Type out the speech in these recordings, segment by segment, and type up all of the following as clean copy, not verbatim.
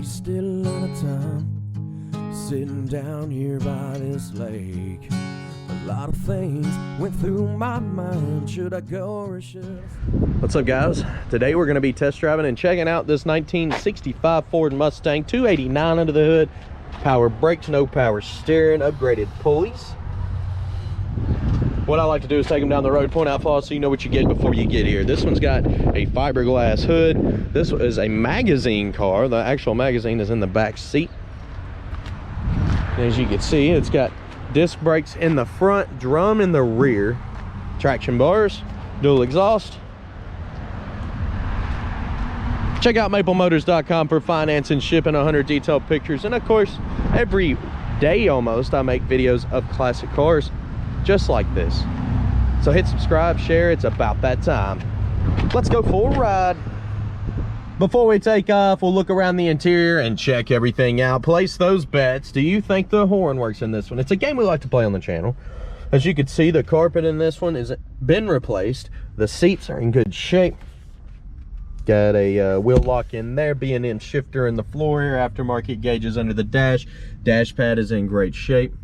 Wasted a lot of time sitting down here by this lake. A lot of things went through my mind. Should I go or should I? What's up, guys? Today we're going to be test driving and checking out this 1965 Ford Mustang, 289 under the hood. Power brakes, no power steering, upgraded pulleys. What I like to do is take them down the road, point out flaws so you know what you get before you get here. This one's got a fiberglass hood. This is a magazine car. The actual magazine is in the back seat. And as you can see, it's got disc brakes in the front, drum in the rear, traction bars, dual exhaust. Check out maplemotors.com for finance and shipping, 100 detailed pictures, and of course every day almost I make videos of classic cars just like this. So hit subscribe, share. It's about that time. Let's go for a ride. Before we take off, we'll look around the interior and check everything out. Place those bets. Do you think the horn works in this one? It's a game we like to play on the channel. As you can see, the carpet in this one has been replaced. The seats are in good shape. Got a wheel lock in there, B&M shifter in the floor here, aftermarket gauges under the dash. Dash pad is in great shape.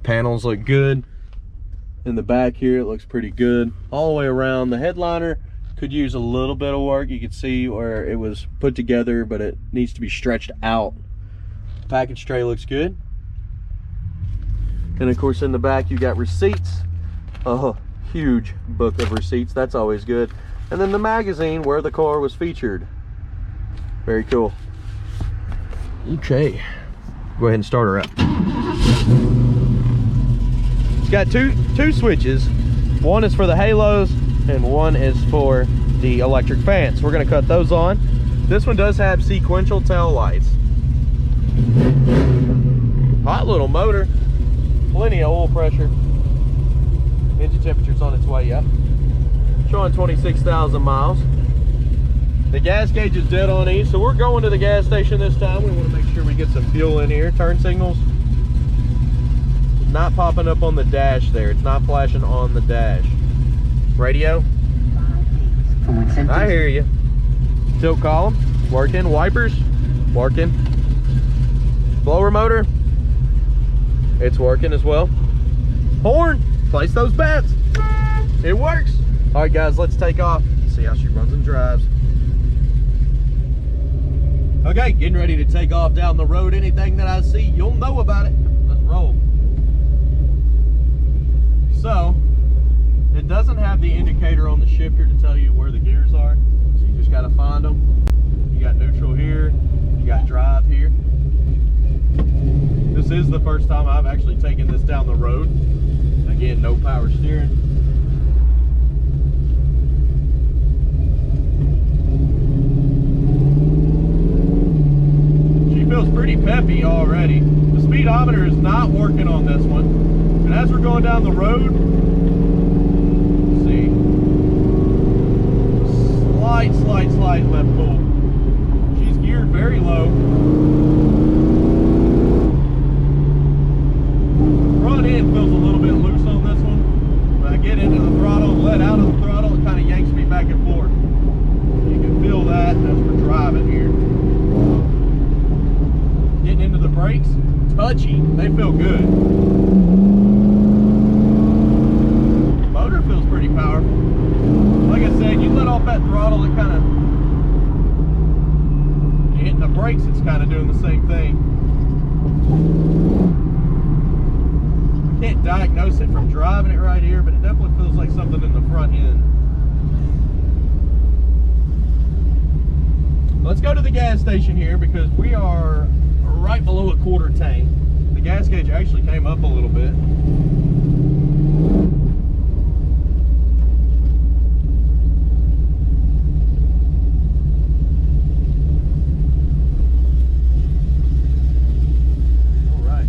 Panels look good. In the back here, it looks pretty good. All the way around, the headliner could use a little bit of work. You can see where it was put together, but it needs to be stretched out. Package tray looks good. And of course, in the back, you got receipts. A huge book of receipts. That's always good. And then the magazine where the car was featured. Very cool. Okay, go ahead and start her up. It's got two switches. One is for the halos and one is for the electric fans. We're gonna cut those on. This one does have sequential tail lights. Hot little motor, plenty of oil pressure. Engine temperature's on its way up. Showing 26,000 miles. The gas gauge is dead on E, so we're going to the gas station this time. We want to make sure we get some fuel in here. Turn signals not popping up on the dash there. It's not flashing on the dash. Radio, I hear you. Tilt column working. Wipers working. Blower motor, it's working as well. Horn, place those bets. It works. All right, guys, let's take off. See how she runs and drives. Okay, getting ready to take off down the road. Anything that I see, you'll know about it. Let's roll. So, it doesn't have the indicator on the shifter to tell you where the gears are. So you just got to find them. You got neutral here. You got drive here. This is the first time I've actually taken this down the road. Again, no power steering. Feels pretty peppy already. The speedometer is not working on this one, and as we're going down the road, let's see, slight left pull. She's geared very low. Front end feels a little bit loose on this one. When I get into the throttle and let out of the throttle, it kind of yanks me back and forth. You can feel that as we're driving here. Getting into the brakes, touchy, they feel good. Motor feels pretty powerful. Like I said, you let off that throttle, it kind of, you hit the brakes, it's kind of doing the same thing. I can't diagnose it from driving it right here, but it definitely feels like something in the front end. Let's go to the gas station here because we are right below a quarter tank. The gas gauge actually came up a little bit. All right.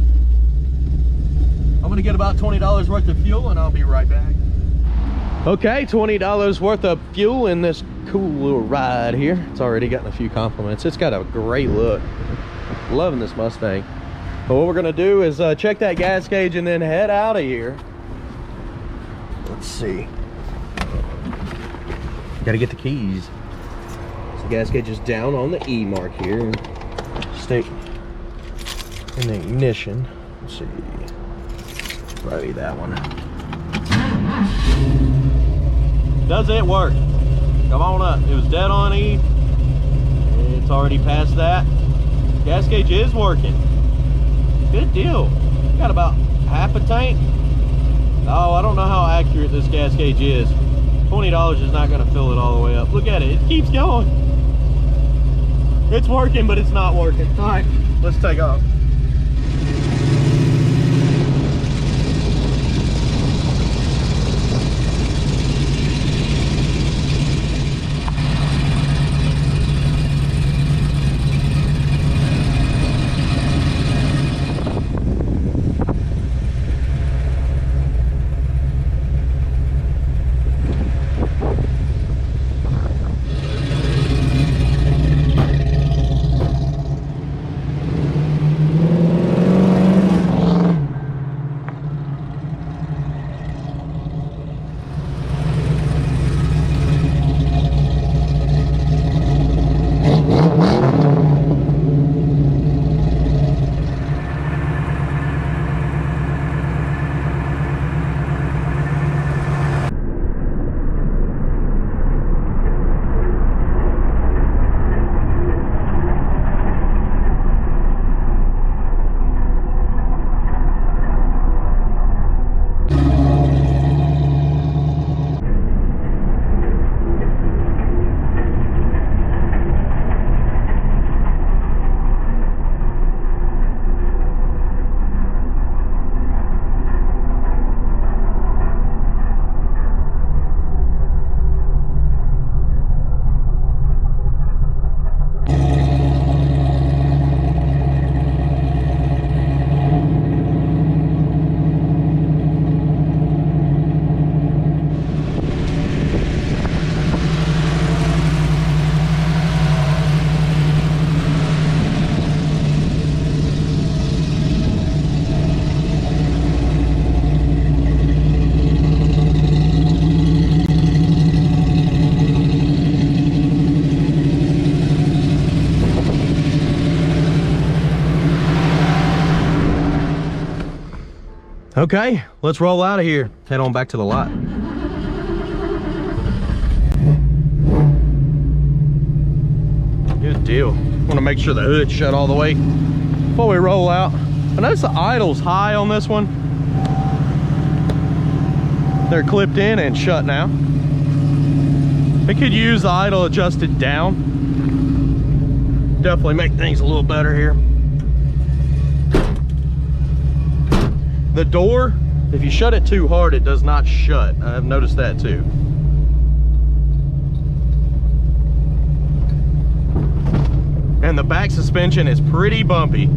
I'm gonna get about $20 worth of fuel and I'll be right back. Okay, $20 worth of fuel in this cool little ride here. It's already gotten a few compliments. It's got a great look. Loving this Mustang. But what we're gonna do is check that gas gauge and then head out of here. Let's see. Gotta get the keys. The gas gauge is down on the E mark here. And stick in the ignition. Let's see. Probably that one. Does it work? Come on up. It was dead on E. It's already past that. Gas gauge is working. Good deal. Got about half a tank. Oh, I don't know how accurate this gas gauge is. $20 is not going to fill it all the way up. Look at it. It keeps going. It's working, but it's not working. All right, let's take off. Okay, let's roll out of here. Head on back to the lot. Good deal. Want to make sure the hood's shut all the way before we roll out. I notice the idle's high on this one. They're clipped in and shut now. We could use the idle adjusted down. Definitely make things a little better here. The door, if you shut it too hard, it does not shut. I've noticed that too. And the back suspension is pretty bumpy.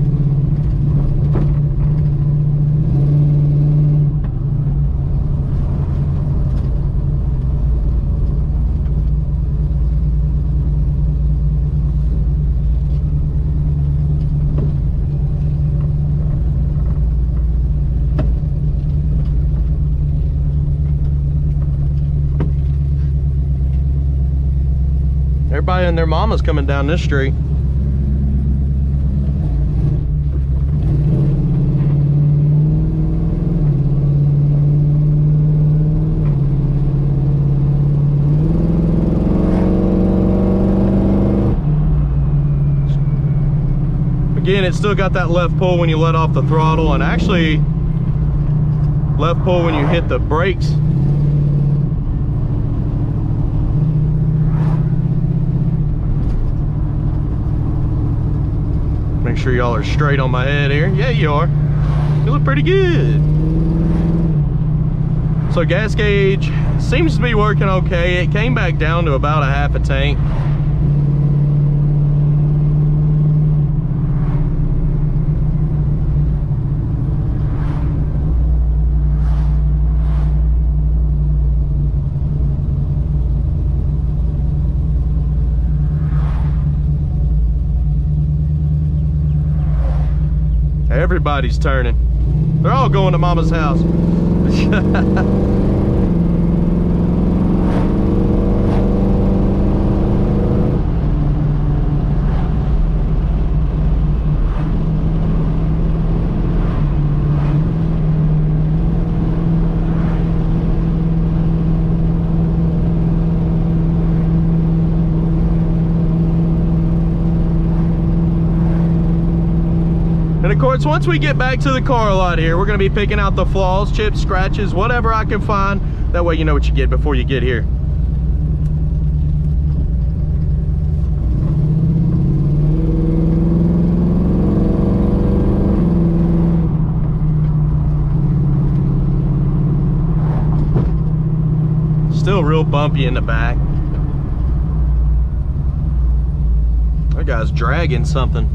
Everybody and their mama's coming down this street. Again, it's still got that left pull when you let off the throttle, and actually left pull when you hit the brakes. Make sure y'all are straight on my head here. Yeah, you are. You look pretty good. So gas gauge seems to be working okay. It came back down to about a half a tank. Everybody's turning. They're all going to mama's house. parts. Once we get back to the car lot here, we're going to be picking out the flaws, chips, scratches, whatever I can find. That way you know what you get before you get here. Still real bumpy in the back. That guy's dragging something.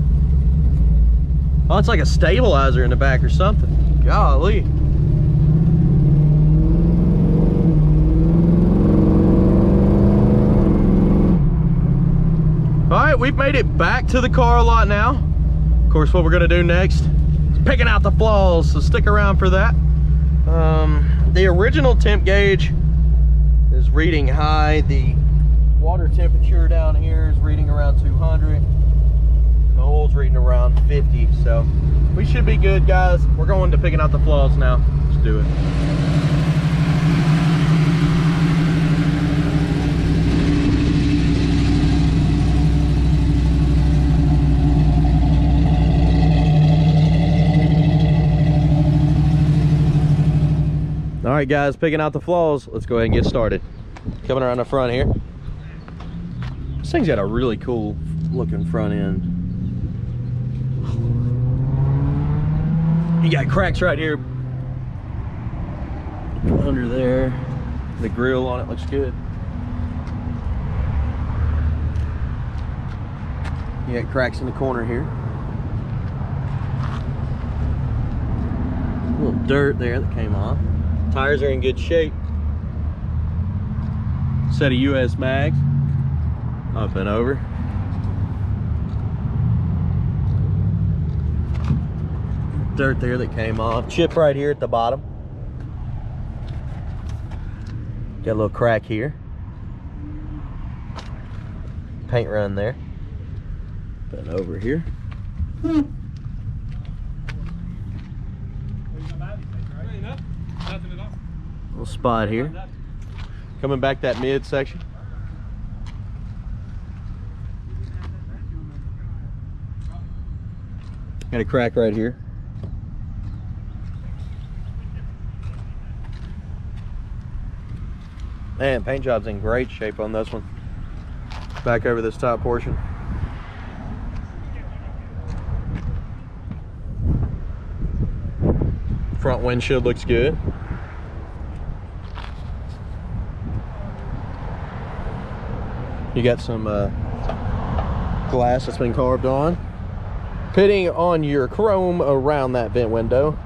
Oh, it's like a stabilizer in the back or something. Golly. All right, we've made it back to the car lot now. Of course, what we're gonna do next is picking out the flaws, so stick around for that. The original temp gauge is reading high. The water temperature down here is reading around 200. The oil's reading around 50, so we should be good, guys. We're going to picking out the flaws now. Let's do it. All right, guys, picking out the flaws. Let's go ahead and get started. Coming around the front here. This thing's got a really cool looking front end. You got cracks right here under there. The grill on it looks good. You got cracks in the corner here. A little dirt there that came off. Tires are in good shape. Set of US mags. Up and over. Dirt there that came off. Chip right here at the bottom. Got a little crack here. Paint run there. Been over here. Little spot here. Coming back that mid section. Got a crack right here. Man, paint job's in great shape on this one. Back over this top portion. Front windshield looks good. You got some glass that's been carved on. Pitting on your chrome around that vent window.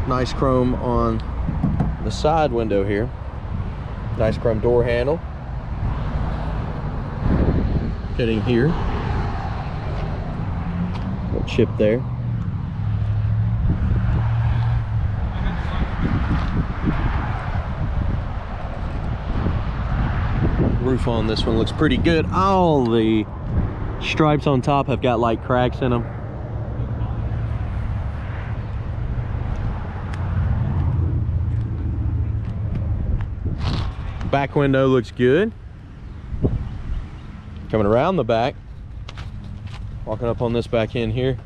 Nice chrome on the side window here. Nice chrome door handle. Pitting here. Little chip there. Roof on this one looks pretty good. All the stripes on top have got light cracks in them. Back window looks good. Coming around the back, walking up on this back end here.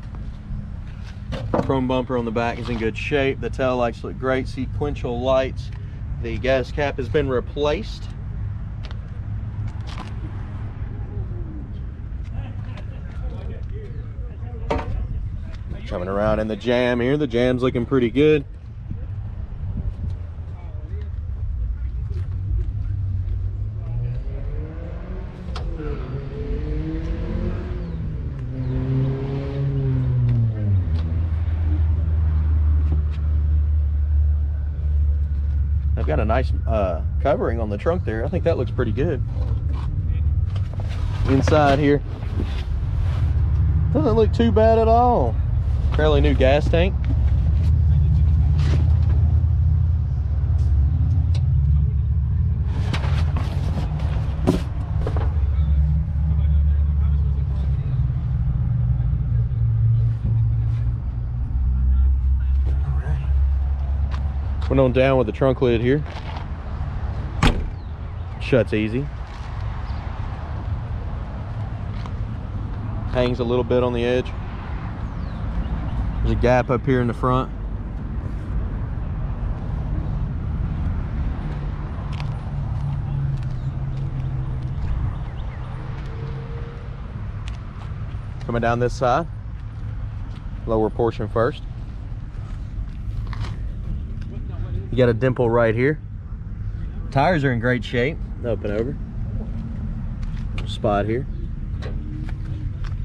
Chrome bumper on the back is in good shape. The tail lights look great. Sequential lights. The gas cap has been replaced. Coming around in the jam here. The jam's looking pretty good. I've got a nice covering on the trunk there. I think that looks pretty good. Inside here, doesn't look too bad at all. Fairly new gas tank. Went on down with the trunk lid here. Shuts easy. Hangs a little bit on the edge. There's a gap up here in the front. Coming down this side, lower portion first. You got a dimple right here. Tires are in great shape. Up and over. Spot here.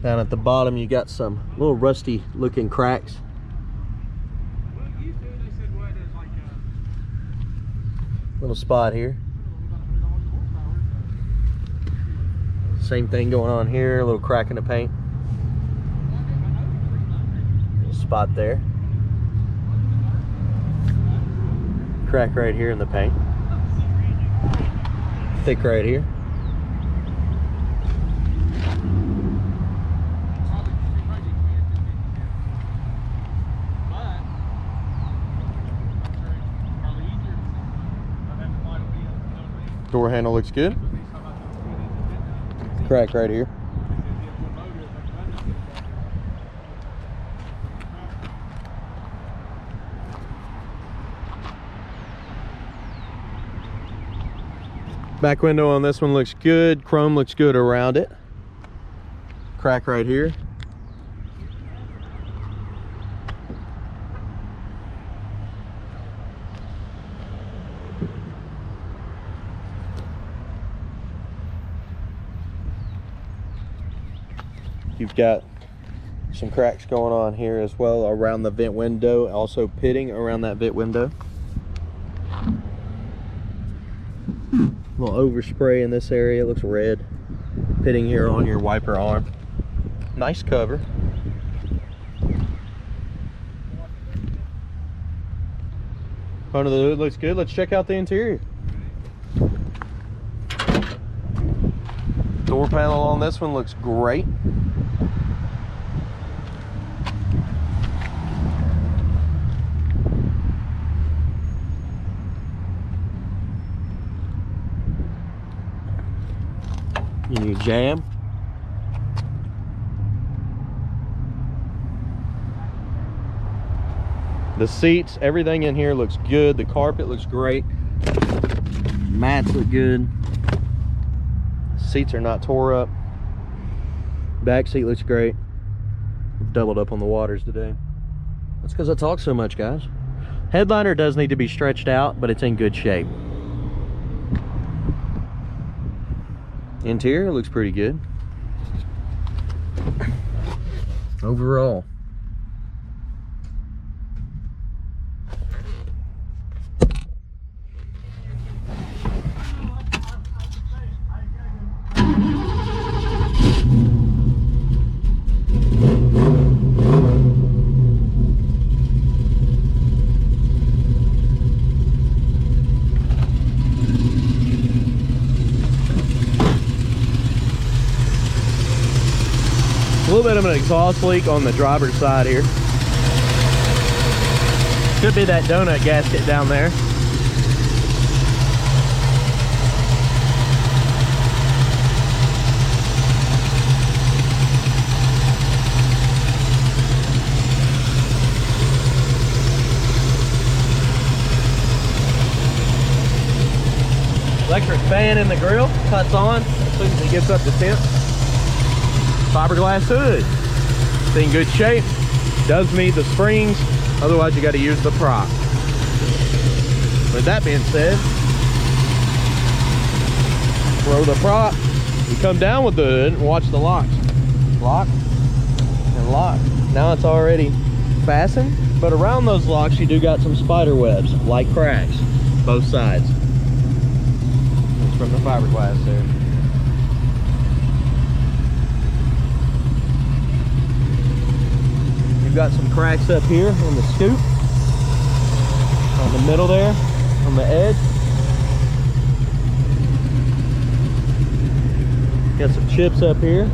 Down at the bottom, you got some little rusty looking cracks. Little spot here. Same thing going on here, a little crack in the paint. Spot there. Crack right here in the paint. Thick right here. Door handle looks good. Crack right here. Back window on this one looks good. Chrome looks good around it. Crack right here. You've got some cracks going on here as well around the vent window, also pitting around that vent window. A little overspray in this area, looks red. Pitting here on your wiper arm. Nice cover. Front of the hood looks good. Let's check out the interior. Door panel on this one looks great. New jam. The seats, everything in here looks good. The carpet looks great. Mats look good. Seats are not tore up. Back seat looks great. We've doubled up on the waters today. That's because I talk so much, guys. Headliner does need to be stretched out, but it's in good shape. Interior looks pretty good. Overall. A little bit of an exhaust leak on the driver's side here. Could be that donut gasket down there. Electric fan in the grill, cuts on as soon as it gets up to temp. Fiberglass hood, it's in good shape. Does need the springs, otherwise you got to use the prop. With that being said, throw the prop, you come down with the hood and watch the locks. Lock and lock. Now it's already fastened, but around those locks you do got some spider webs, like cracks, both sides. It's from the fiberglass there. You've got some cracks up here on the scoop, on the middle there, on the edge. Got some chips up here.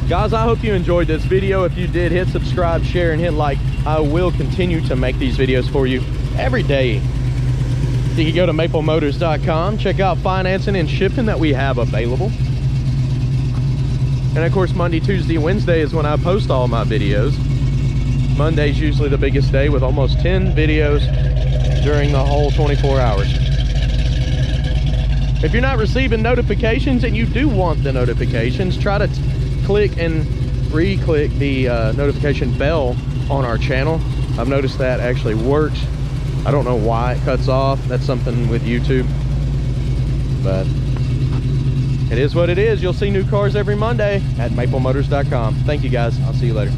Guys, I hope you enjoyed this video. If you did, hit subscribe, share, and hit like. I will continue to make these videos for you every day. You can go to maplemotors.com, check out financing and shipping that we have available. And of course, Monday, Tuesday, Wednesday is when I post all my videos. Monday's usually the biggest day with almost 10 videos during the whole 24 hours. If you're not receiving notifications and you do want the notifications, try to click and re-click the notification bell on our channel. I've noticed that actually works. I don't know why it cuts off. That's something with YouTube, but it is what it is. You'll see new cars every Monday at maplemotors.com. Thank you guys. I'll see you later.